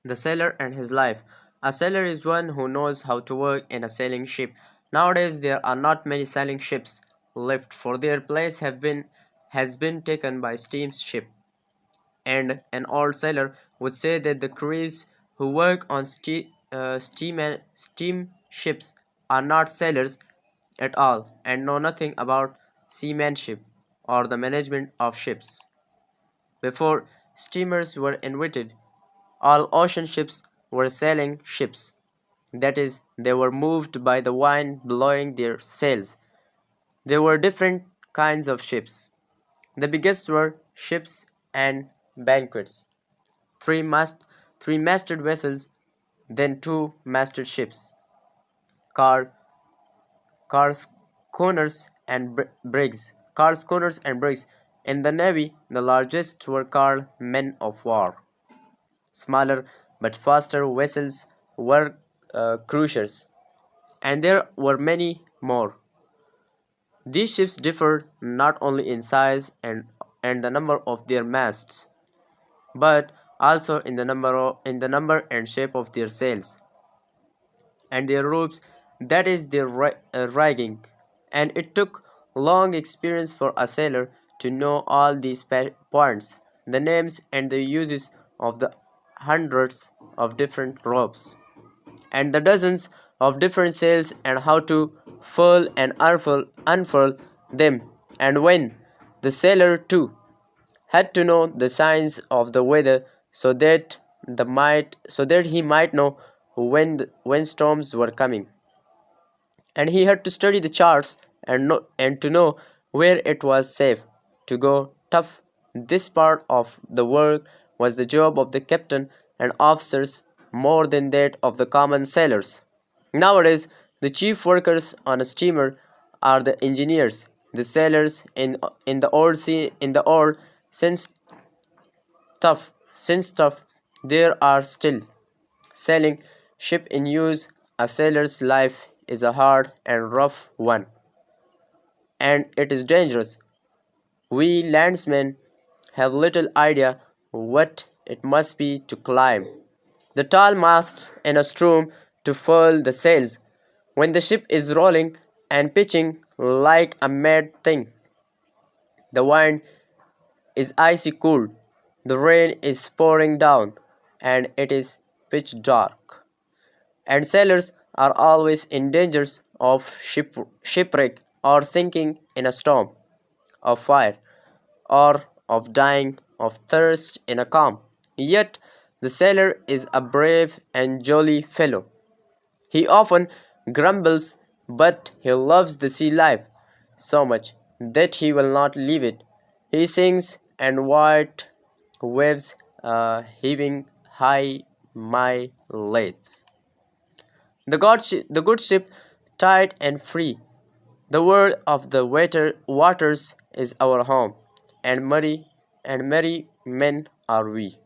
The sailor and his life. A sailor is one who knows how to work in a sailing ship. Nowadays there are not many sailing ships left, for their place has been taken by steamship. And an old sailor would say that the crews who work on steam ships are not sailors at all and know nothing about seamanship or the management of ships. Before steamers were invented, all ocean ships were sailing ships. That is, they were moved by the wind blowing their sails. There were different kinds of ships. The biggest were ships and banquets, three mast three masted vessels, then two masted ships, called cars, schooners and brigs. Cars, schooners and brigs. In the navy, the largest were called men of war. Smaller but faster vessels were cruisers, and there were many more. These ships differed not only in size and the number of their masts, but also in the number and shape of their sails and their ropes, that is their rigging. And it took long experience for a sailor to know all these points, the names and the uses of the hundreds of different ropes and the dozens of different sails, and how to furl and unfurl them. And when the sailor too had to know the signs of the weather, so that he might know when storms were coming, and he had to study the charts and to know where it was safe to go tough. This part of the work was the job of the captain and officers more than that of the common sailors. Nowadays, the chief workers on a steamer are the engineers. The sailors in the old since tough there are still sailing ship in use. A sailor's life is a hard and rough one, and it is dangerous. We landsmen have little idea what it must be to climb the tall masts in a storm, to furl the sails when the ship is rolling and pitching like a mad thing. The wind is icy cold, the rain is pouring down, and it is pitch dark. And sailors are always in danger of shipwreck or sinking in a storm, of fire, or of dying of thirst in a calm. Yet the sailor is a brave and jolly fellow. He often grumbles, but he loves the sea life so much that he will not leave it. He sings and white waves heaving high my legs. The good ship, tight and free. The world of the waters is our home, and merry men are we.